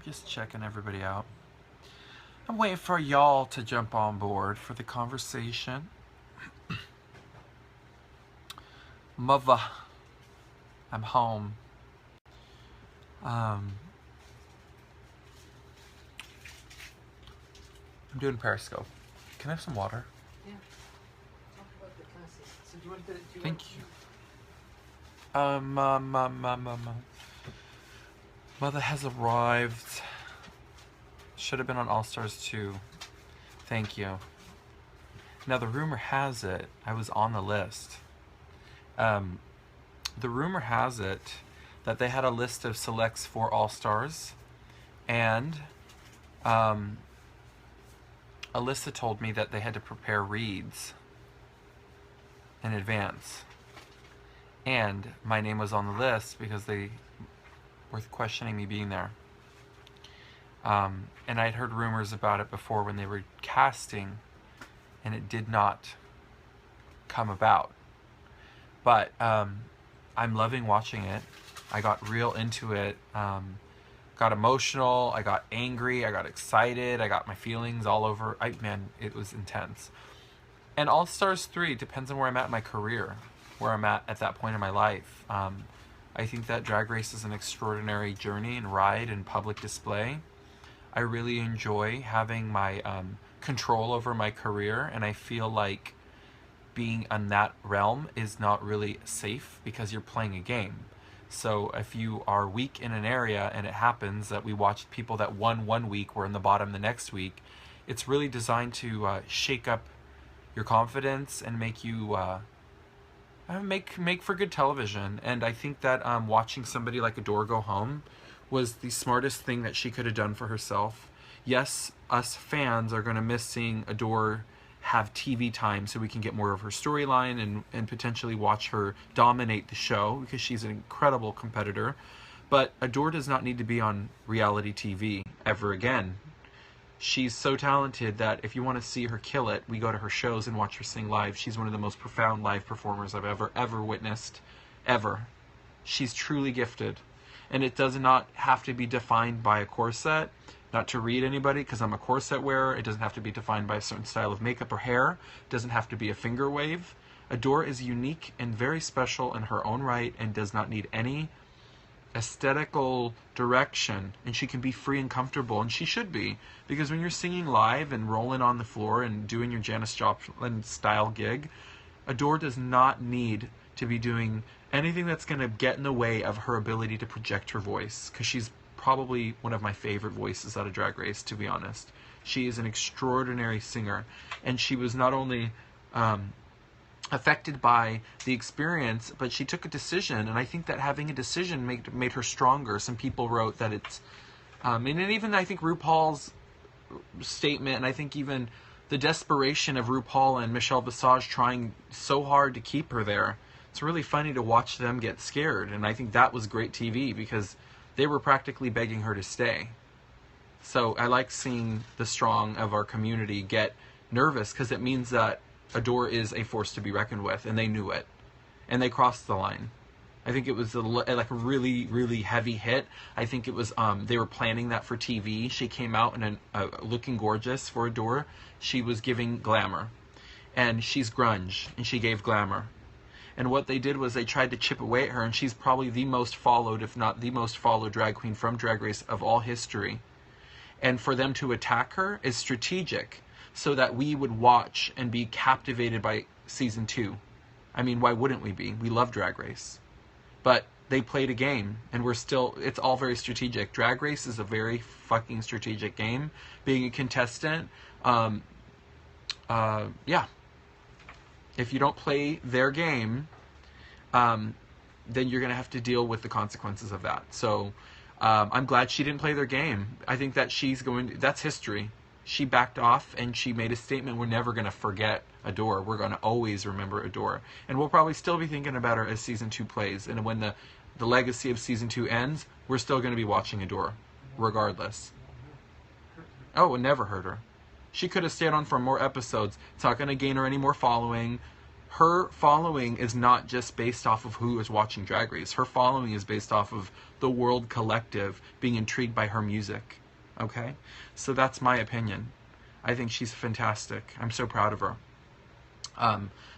Just checking everybody out. I'm waiting for y'all to jump on board for the conversation. Mother, I'm home. I'm doing Periscope. Can I have some water? Yeah. Talk about the classes. So do you want to? Thank you. Mother has arrived. Should have been on All Stars 2. Thank you. Now the rumor has it, I was on the list. The rumor has it that they had a list of selects for All Stars, and Alyssa told me that they had to prepare reads in advance. And my name was on the list because they were questioning me being there. And I'd heard rumors about it before when they were casting, and it did not come about. But I'm loving watching it. I got real into it. Got emotional. I got angry. I got excited. I got my feelings all over. Man, it was intense. And All Stars 3 depends on where I'm at in my career, where I'm at that point in my life. I think that Drag Race is an extraordinary journey and ride and public display. I really enjoy having my control over my career, and I feel like being in that realm is not really safe because you're playing a game. So if you are weak in an area and it happens that we watched people that won one week were in the bottom the next week, it's really designed to shake up your confidence and make you make for good television. And I think that watching somebody like Adore go home was the smartest thing that she could have done for herself. Yes, us fans are going to miss seeing Adore have TV time so we can get more of her storyline and potentially watch her dominate the show because she's an incredible competitor. But Adore does not need to be on reality TV ever again. She's so talented that if you want to see her kill it, we go to her shows and watch her sing live. She's one of the most profound live performers I've ever witnessed. Ever. She's truly gifted. And it does not have to be defined by a corset. Not to read anybody, because I'm a corset wearer. It doesn't have to be defined by a certain style of makeup or hair. It doesn't have to be a finger wave. Adore is unique and very special in her own right and does not need any aesthetical direction. And she can be free and comfortable, and she should be. Because when you're singing live and rolling on the floor and doing your Janis Joplin style gig, Adore does not need to be doing anything that's going to get in the way of her ability to project her voice, because she's probably one of my favorite voices out of Drag Race, to be honest. She is an extraordinary singer, and she was not only affected by the experience, but she took a decision, and I think that having a decision made her stronger. Some people wrote that it's and even I think RuPaul's statement, and I think even the desperation of RuPaul and Michelle Visage trying so hard to keep her there. It's really funny to watch them get scared, and I think that was great TV because they were practically begging her to stay. So I like seeing the strong of our community get nervous because it means that Adore is a force to be reckoned with, and they knew it. And they crossed the line. I think it was like a really, really heavy hit. I think it was, they were planning that for TV. She came out in looking gorgeous for Adore. She was giving glamour. And she's grunge, and she gave glamour. And what they did was they tried to chip away at her, and she's probably the most followed, if not the most followed drag queen from Drag Race of all history. And for them to attack her is strategic, so that we would watch and be captivated by season 2. I mean, why wouldn't we be? We love Drag Race. But they played a game, and it's all very strategic. Drag Race is a very fucking strategic game. Being a contestant, yeah. If you don't play their game, then you're going to have to deal with the consequences of that. So I'm glad she didn't play their game. I think that that's history. She backed off and she made a statement. We're never going to forget Adore. We're going to always remember Adore. And we'll probably still be thinking about her as season 2 plays. And when the legacy of season 2 ends, we're still going to be watching Adore, regardless. Oh, it never hurt her. She could have stayed on for more episodes. It's not going to gain her any more following. her following is not just based off of who is watching Drag Race. Her following is based off of the world collective being intrigued by her music. Okay? So that's my opinion. I think she's fantastic. I'm so proud of her.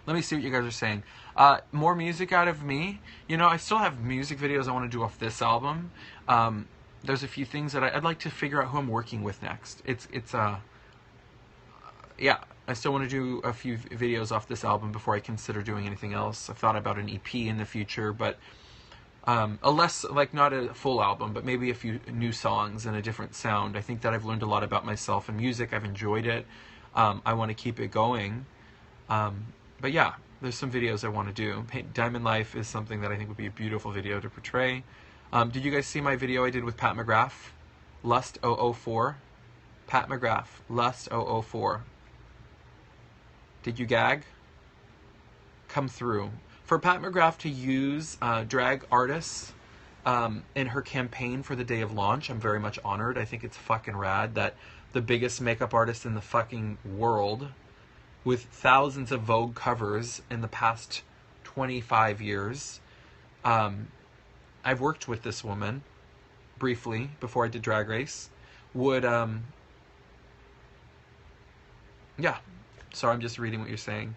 Let me see what you guys are saying. More music out of me. You know, I still have music videos I want to do off this album. There's a few things that I'd like to figure out who I'm working with next. Yeah, I still want to do a few videos off this album before I consider doing anything else. I've thought about an EP in the future, but a less, like, not a full album, but maybe a few new songs and a different sound. I think that I've learned a lot about myself and music. I've enjoyed it. I want to keep it going. But yeah, there's some videos I want to do. Diamond Life is something that I think would be a beautiful video to portray. Did you guys see my video I did with Pat McGrath? Lust 004. Pat McGrath, Lust 004. Did you gag? Come through. For Pat McGrath to use drag artists in her campaign for the day of launch, I'm very much honored. I think it's fucking rad that the biggest makeup artist in the fucking world, with thousands of Vogue covers in the past 25 years. I've worked with this woman briefly before I did Drag Race. Yeah. Sorry, I'm just reading what you're saying.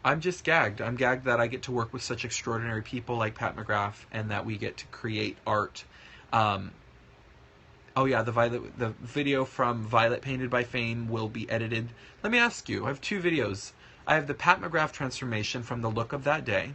I'm just gagged. I'm gagged that I get to work with such extraordinary people like Pat McGrath and that we get to create art. Oh yeah, the video from Violet Painted by Fame will be edited. Let me ask you, I have two videos. I have the Pat McGrath transformation from the look of that day,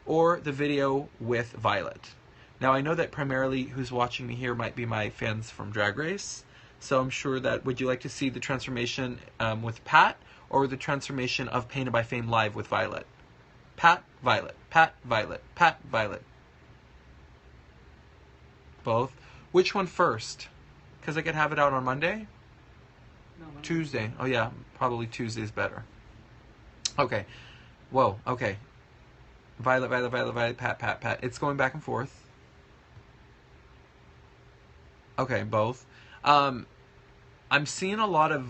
or the video with Violet. Now I know that primarily who's watching me here might be my fans from Drag Race, so I'm sure that, would you like to see the transformation with Pat, or the transformation of Painted by Fame live with Violet? Pat, Violet, Pat, Violet, Pat, Violet. Both. Which one first? Because I could have it out on Monday? No, Monday. Tuesday. Oh yeah, probably Tuesday's better. Okay. Whoa, okay. Violet, Violet, Violet, Violet, Pat, Pat, Pat. It's going back and forth. Okay, both. I'm seeing a lot of...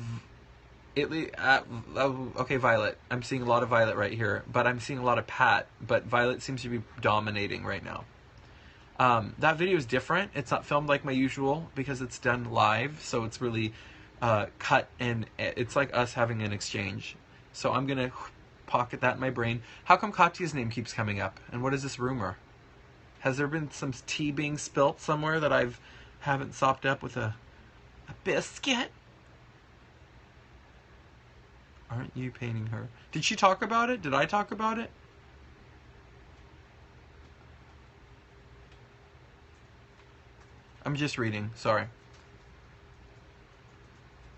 okay, Violet. I'm seeing a lot of Violet right here, but I'm seeing a lot of Pat, but Violet seems to be dominating right now. That video is different. It's not filmed like my usual because it's done live, so it's really cut, and it's like us having an exchange. So I'm gonna pocket that in my brain. How come Katya's name keeps coming up? And what is this rumor? Has there been some tea being spilt somewhere that I haven't sopped up with a biscuit? Aren't you painting her? Did she talk about it? Did I talk about it? I'm just reading. Sorry.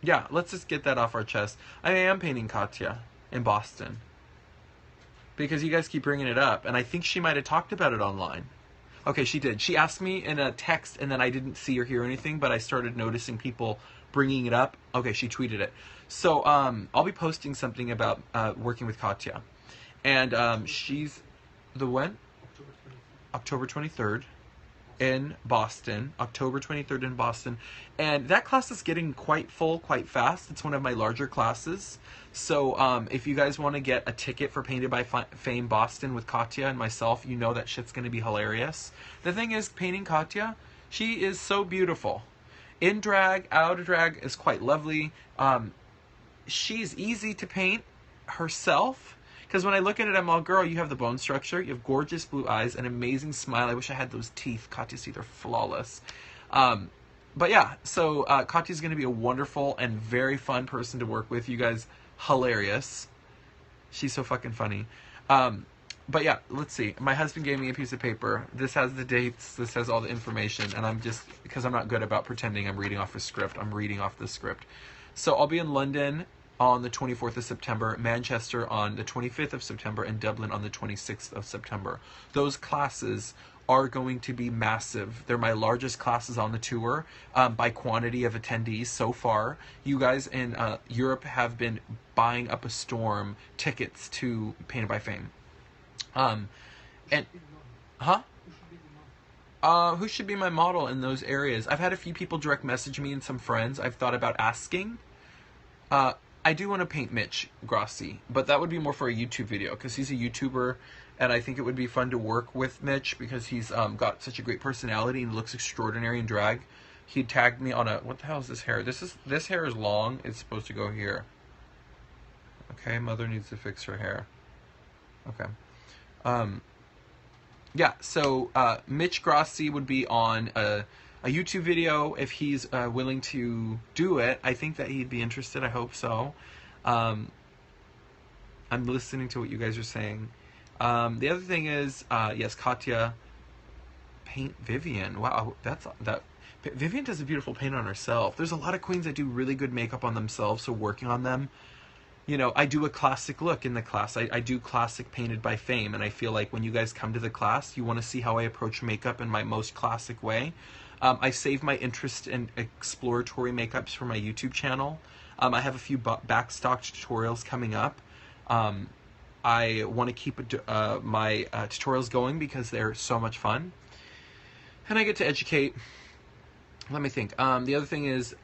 Yeah, let's just get that off our chest. I am painting Katya in Boston. Because you guys keep bringing it up. And I think she might have talked about it online. Okay, she did. She asked me in a text, and then I didn't see or hear anything, but I started noticing people bringing it up. Okay, she tweeted it. So I'll be posting something about working with Katya. And she's... The when? October 23rd. In Boston, October 23rd in Boston, and that class is getting quite full quite fast. It's one of my larger classes, so if you guys want to get a ticket for Painted by Fame Boston with Katya and myself, you know that shit's going to be hilarious. The thing is, painting Katya, she is so beautiful. In drag, out of drag is quite lovely. She's easy to paint herself. Because when I look at it, I'm all, girl, you have the bone structure, you have gorgeous blue eyes, an amazing smile. I wish I had those teeth. Katya's teeth are flawless. But yeah, so Katya's going to be a wonderful and very fun person to work with. You guys, hilarious. She's so fucking funny. But yeah, let's see. My husband gave me a piece of paper. This has the dates. This has all the information. And I'm just, because I'm not good about pretending I'm reading off a script, I'm reading off the script. So I'll be in London on the 24th of September, Manchester on the 25th of September, and Dublin on the 26th of September. Those classes are going to be massive. They're my largest classes on the tour by quantity of attendees so far. You guys in Europe have been buying up a storm tickets to Painted by Fame. Who should be my model in those areas? I've had a few people direct message me and some friends I've thought about asking. I do want to paint Mitch Grassi, but that would be more for a YouTube video because he's a YouTuber, and I think it would be fun to work with Mitch because he's got such a great personality and looks extraordinary in drag. He tagged me on a, what the hell is this hair? This hair is long. It's supposed to go here. Okay, mother needs to fix her hair. Okay. Yeah, so Mitch Grassi would be on a YouTube video if he's willing to do it. I think that he'd be interested. I hope so. I'm listening to what you guys are saying. The other thing is, yes, Katya, paint Vivian. Wow, Vivian does a beautiful paint on herself. There's a lot of queens that do really good makeup on themselves, so working on them. You know, I do a classic look in the class. I do classic painted by Fame, and I feel like when you guys come to the class, you want to see how I approach makeup in my most classic way. I save my interest in exploratory makeups for my YouTube channel. I have a few backstock tutorials coming up. I want to keep my tutorials going because they're so much fun. And I get to educate. Let me think. The other thing is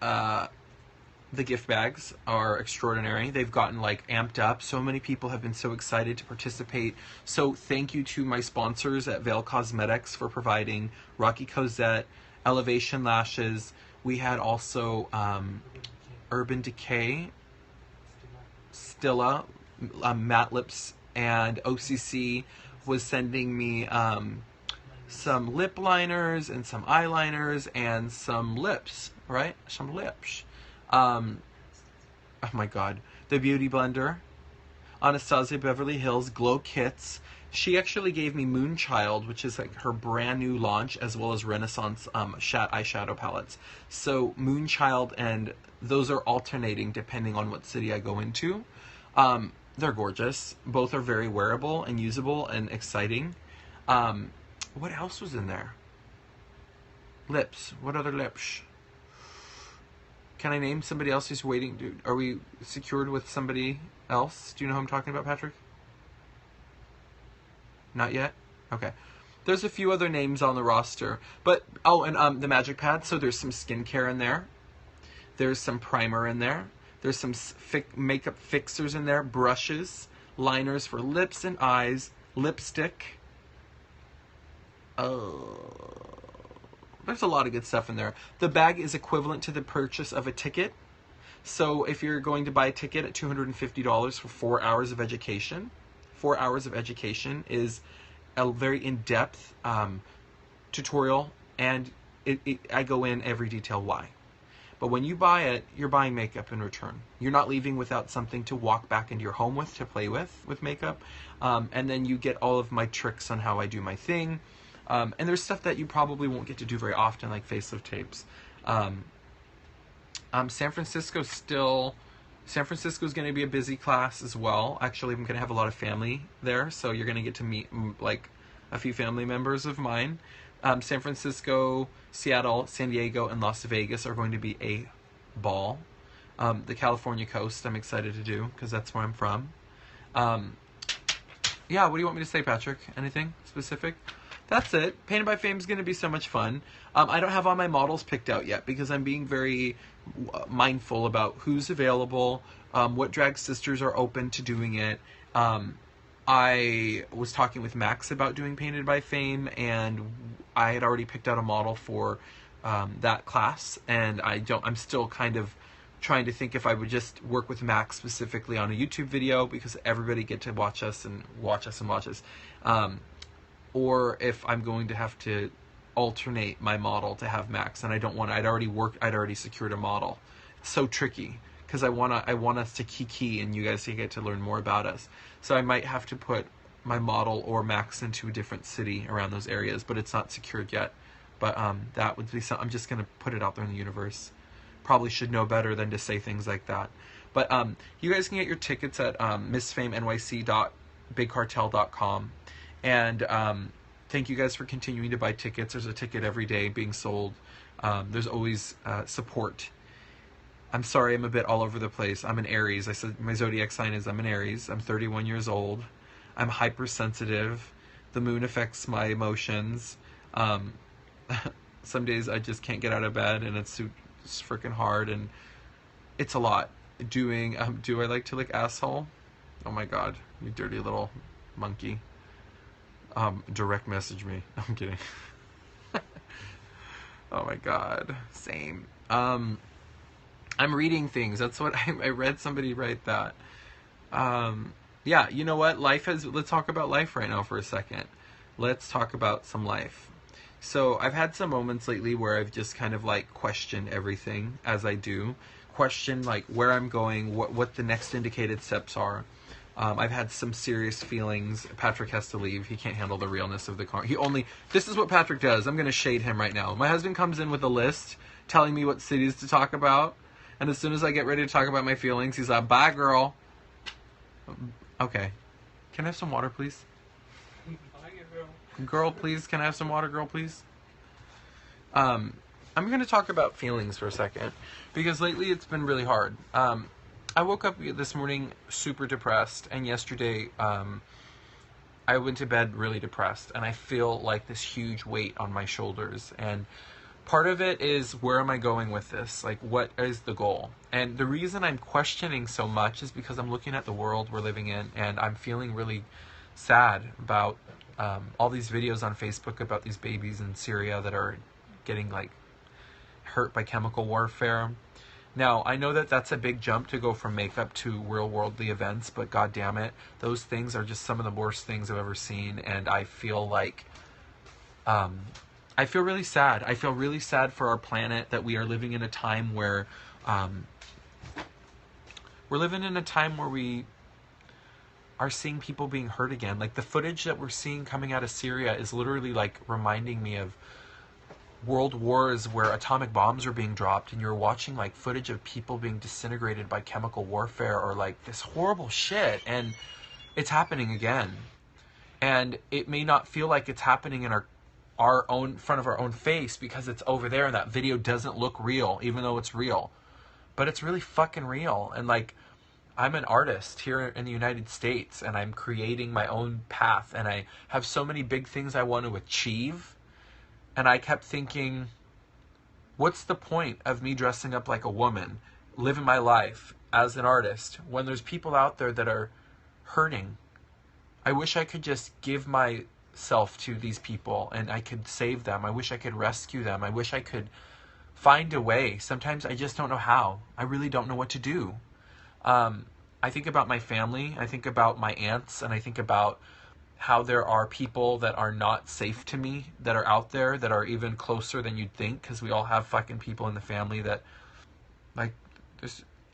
the gift bags are extraordinary. They've gotten like amped up. So many people have been so excited to participate. So thank you to my sponsors at Veil Cosmetics for providing Rocky Cosette, Elevation Lashes. We had also Urban Decay, Stilla, Matte Lips, and OCC was sending me some lip liners and some eyeliners and some lips, right? Some lips. Oh my god. The Beauty Blender. Anastasia Beverly Hills Glow Kits. She actually gave me Moonchild, which is like her brand new launch, as well as Renaissance eyeshadow palettes. So Moonchild, and those are alternating depending on what city I go into. They're gorgeous. Both are very wearable and usable and exciting. What else was in there? Lips. What other lips? Can I name somebody else who's waiting? Dude, are we secured with somebody else? Do you know who I'm talking about, Patrick? Not yet? Okay. There's a few other names on the roster. But, oh, and the Magic Pad. So there's some skincare in there. There's some primer in there. There's some makeup fixers in there. Brushes. Liners for lips and eyes. Lipstick. There's a lot of good stuff in there. The bag is equivalent to the purchase of a ticket. So if you're going to buy a ticket at $250 for 4 hours of education, 4 hours of education is a very in-depth tutorial, and I go in every detail why. But when you buy it, you're buying makeup in return. You're not leaving without something to walk back into your home with, to play with makeup. And then you get all of my tricks on how I do my thing. And there's stuff that you probably won't get to do very often, like facelift tapes. San Francisco's going to be a busy class as well. Actually, I'm going to have a lot of family there, so you're going to get to meet like a few family members of mine. San Francisco, Seattle, San Diego, and Las Vegas are going to be a ball. The California coast I'm excited to do because that's where I'm from. Yeah, what do you want me to say, Patrick? Anything specific? That's it. Painted by Fame is going to be so much fun. I don't have all my models picked out yet because I'm being very mindful about who's available, what drag sisters are open to doing it. I was talking with Max about doing Painted by Fame, and I had already picked out a model for that class, and I'm still kind of trying to think if I would just work with Max specifically on a YouTube video because everybody get to watch us. Or if I'm going to have to alternate my model to have Max, and I don't want. I'd already secured a model. It's so tricky because I want us to kiki and you guys to get to learn more about us. So I might have to put my model or Max into a different city around those areas, but it's not secured yet. But that would be I'm just gonna put it out there in the universe. Probably should know better than to say things like that. But you guys can get your tickets at missfamenyc.bigcartel.com. And thank you guys for continuing to buy tickets. There's a ticket every day being sold. There's always support. I'm sorry I'm a bit all over the place. I'm an Aries. I said my zodiac sign is I'm an Aries. I'm 31 years old. I'm hypersensitive. The moon affects my emotions. Some days I just can't get out of bed and it's freaking hard, and it's a lot. doing, do I like to lick asshole? Oh my god, you dirty little monkey. Direct message me. I'm kidding. Oh my god. Same. I'm reading things. That's what I read somebody write that. Yeah, you know what? Let's talk about life right now for a second. Let's talk about some life. So I've had some moments lately where I've just kind of like questioned everything as I do. Question like where I'm going, what the next indicated steps are. I've had some serious feelings. Patrick has to leave. He can't handle the realness of the car. This is what Patrick does. I'm going to shade him right now. My husband comes in with a list telling me what cities to talk about. And as soon as I get ready to talk about my feelings, he's like, bye, girl. Okay. Can I have some water, please? Bye, girl. Girl, please. Can I have some water, girl, please? I'm going to talk about feelings for a second. Because lately it's been really hard. I woke up this morning super depressed, and yesterday I went to bed really depressed, and I feel like this huge weight on my shoulders. And part of it is, where am I going with this? Like, what is the goal? And the reason I'm questioning so much is because I'm looking at the world we're living in, and I'm feeling really sad about all these videos on Facebook about these babies in Syria that are getting like hurt by chemical warfare. Now, I know that that's a big jump to go from makeup to real worldly events, but god damn it, those things are just some of the worst things I've ever seen, and I feel like, I feel really sad. I feel really sad for our planet that we are living in a time where, we are seeing people being hurt again. Like, the footage that we're seeing coming out of Syria is literally, like, reminding me of world wars where atomic bombs are being dropped, and you're watching like footage of people being disintegrated by chemical warfare or like this horrible shit, and it's happening again. And it may not feel like it's happening in our own front of our own face because it's over there and that video doesn't look real, even though it's real. But it's really fucking real. And like, I'm an artist here in the United States, and I'm creating my own path, and I have so many big things I want to achieve. And I kept thinking, what's the point of me dressing up like a woman, living my life as an artist, when there's people out there that are hurting? I wish I could just give myself to these people and I could save them. I wish I could rescue them. I wish I could find a way. Sometimes I just don't know how. I really don't know what to do. I think about my family. I think about my aunts, and I think about how there are people that are not safe to me that are out there that are even closer than you'd think, because we all have fucking people in the family that, like,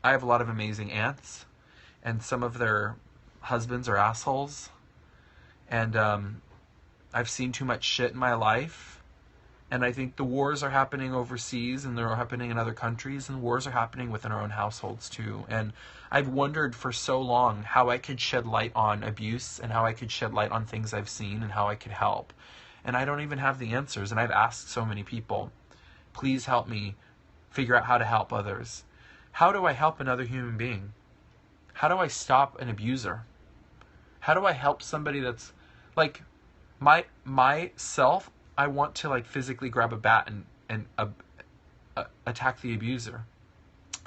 I have a lot of amazing aunts, and some of their husbands are assholes, and I've seen too much shit in my life. And I think the wars are happening overseas, and they're happening in other countries, and wars are happening within our own households too. And I've wondered for so long how I could shed light on abuse, and how I could shed light on things I've seen, and how I could help. And I don't even have the answers, and I've asked so many people, please help me figure out how to help others. How do I help another human being? How do I stop an abuser? How do I help somebody that's, like, myself, I want to like physically grab a bat and attack the abuser.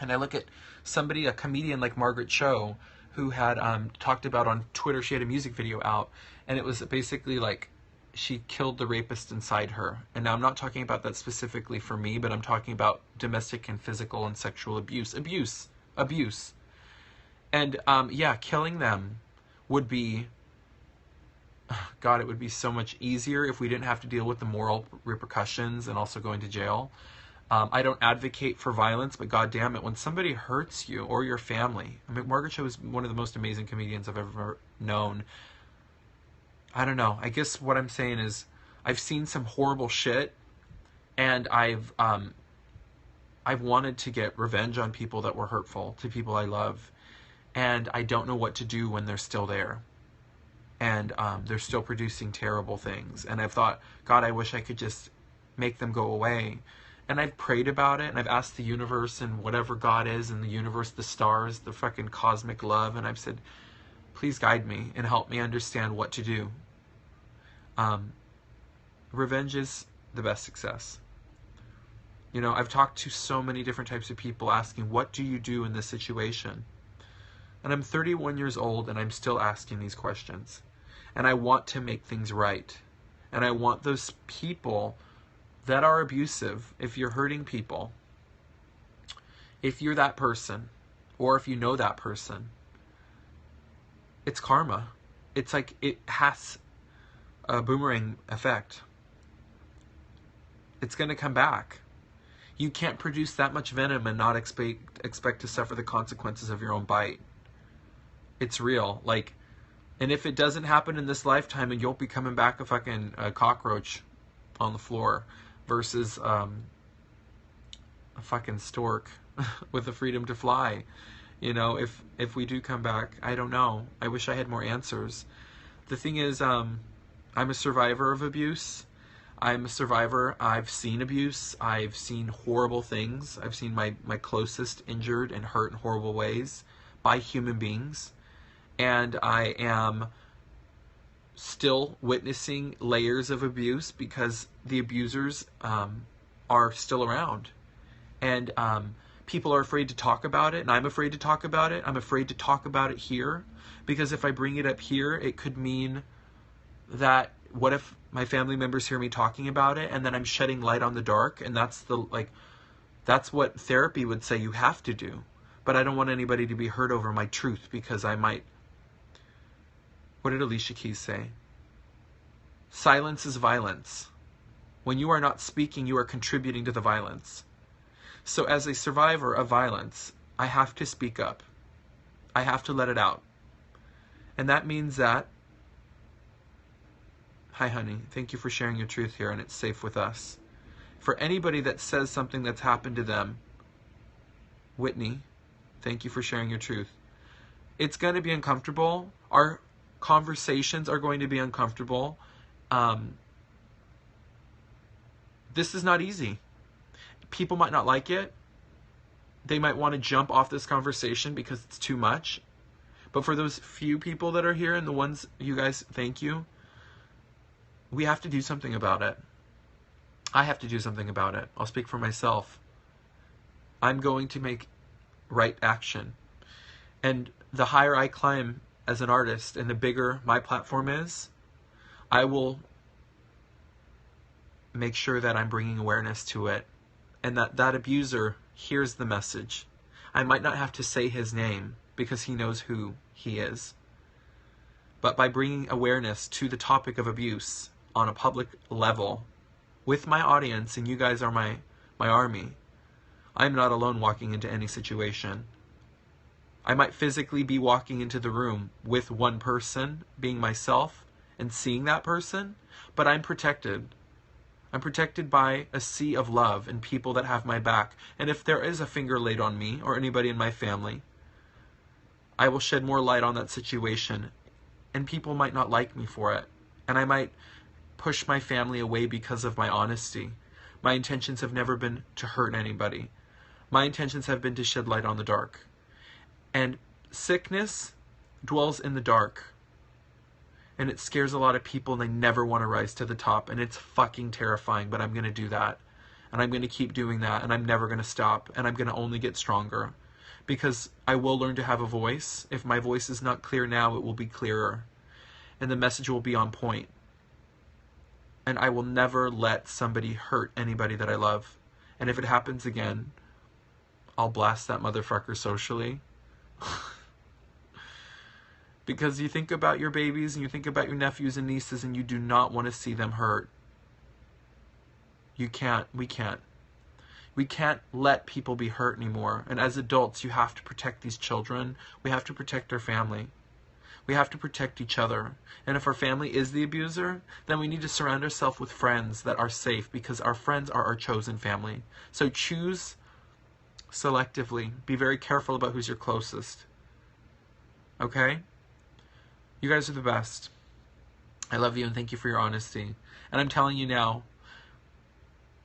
And I look at somebody, a comedian like Margaret Cho, who had talked about on Twitter, she had a music video out, and it was basically like she killed the rapist inside her. And now I'm not talking about that specifically for me, but I'm talking about domestic and physical and sexual abuse. And yeah, killing them would be, God, it would be so much easier if we didn't have to deal with the moral repercussions and also going to jail. I don't advocate for violence, but God damn it, when somebody hurts you or your family, I mean, Margaret Cho is one of the most amazing comedians I've ever known. I don't know. I guess what I'm saying is I've seen some horrible shit, and I've wanted to get revenge on people that were hurtful to people I love, and I don't know what to do when they're still there. And they're still producing terrible things. And I've thought, God, I wish I could just make them go away. And I've prayed about it, and I've asked the universe and whatever God is in the universe, the stars, the fucking cosmic love, and I've said, please guide me and help me understand what to do. Revenge is the best success. You know, I've talked to so many different types of people asking, what do you do in this situation? And I'm 31 years old and I'm still asking these questions. And I want to make things right. And I want those people that are abusive, if you're hurting people, if you're that person, or if you know that person, it's karma. It's like it has a boomerang effect. It's going to come back. You can't produce that much venom and not expect to suffer the consequences of your own bite. It's real. Like, and if it doesn't happen in this lifetime, and you'll be coming back a fucking cockroach on the floor versus a fucking stork with the freedom to fly. You know, if we do come back, I don't know. I wish I had more answers. The thing is, I'm a survivor of abuse. I'm a survivor. I've seen abuse. I've seen horrible things. I've seen my closest injured and hurt in horrible ways by human beings. And I am still witnessing layers of abuse because the abusers are still around. And people are afraid to talk about it, and I'm afraid to talk about it. I'm afraid to talk about it here, because if I bring it up here, it could mean that, what if my family members hear me talking about it, and then I'm shedding light on the dark, and that's what therapy would say you have to do. But I don't want anybody to be hurt over my truth, because I might... What did Alicia Keys say? Silence is violence. When you are not speaking, you are contributing to the violence. So as a survivor of violence, I have to speak up. I have to let it out. And that means that... Hi, honey. Thank you for sharing your truth here, and it's safe with us. For anybody that says something that's happened to them, Whitney, thank you for sharing your truth. It's going to be uncomfortable. Our conversations are going to be uncomfortable. This is not easy. People might not like it. They might want to jump off this conversation because it's too much. But for those few people that are here, and the ones, you guys, thank you. We have to do something about it. I have to do something about it. I'll speak for myself. I'm going to make right action. And the higher I climb as an artist and the bigger my platform is, I will make sure that I'm bringing awareness to it, and that abuser hears the message. I might not have to say his name because he knows who he is. But by bringing awareness to the topic of abuse on a public level with my audience, and you guys are my army, I'm not alone walking into any situation. I might physically be walking into the room with one person, being myself, and seeing that person, but I'm protected. I'm protected by a sea of love and people that have my back. And if there is a finger laid on me or anybody in my family, I will shed more light on that situation. And people might not like me for it. And I might push my family away because of my honesty. My intentions have never been to hurt anybody. My intentions have been to shed light on the dark. And sickness dwells in the dark. And it scares a lot of people, and they never want to rise to the top. And it's fucking terrifying, but I'm going to do that. And I'm going to keep doing that, and I'm never going to stop. And I'm going to only get stronger. Because I will learn to have a voice. If my voice is not clear now, it will be clearer. And the message will be on point. And I will never let somebody hurt anybody that I love. And if it happens again, I'll blast that motherfucker socially. Because you think about your babies and you think about your nephews and nieces, and you do not want to see them hurt. You can't. We can't. We can't let people be hurt anymore. And as adults, you have to protect these children. We have to protect our family. We have to protect each other. And if our family is the abuser, then we need to surround ourselves with friends that are safe, because our friends are our chosen family. So choose selectively. Be very careful about who's your closest. Okay? You guys are the best. I love you, and thank you for your honesty. And I'm telling you now,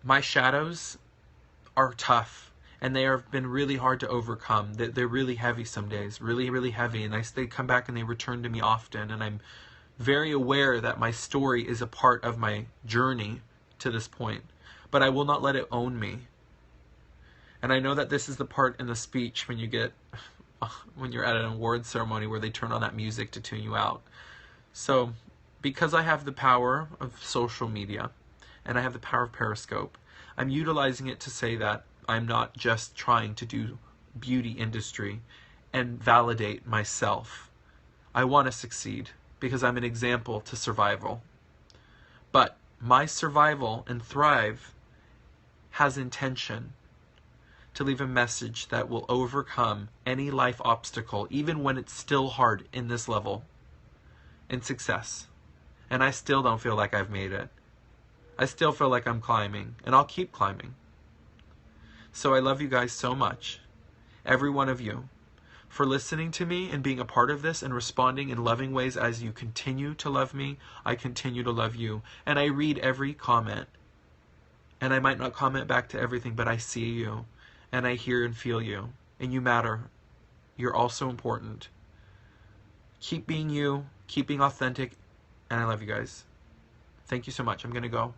my shadows are tough, and they have been really hard to overcome. They're really heavy some days, really, really heavy, and they come back and they return to me often, and I'm very aware that my story is a part of my journey to this point, but I will not let it own me. And I know that this is the part in the speech when you get, when you're at an award ceremony where they turn on that music to tune you out. So, because I have the power of social media, and I have the power of Periscope, I'm utilizing it to say that I'm not just trying to do beauty industry and validate myself. I want to succeed because I'm an example to survival. But my survival and thrive has intention to leave a message that will overcome any life obstacle, even when it's still hard in this level, in success. And I still don't feel like I've made it. I still feel like I'm climbing, and I'll keep climbing. So I love you guys so much, every one of you, for listening to me and being a part of this and responding in loving ways as you continue to love me. I continue to love you. And I read every comment. And I might not comment back to everything, but I see you. And I hear and feel you. And you matter. You're also important. Keep being you. Keep being authentic. And I love you guys. Thank you so much. I'm going to go.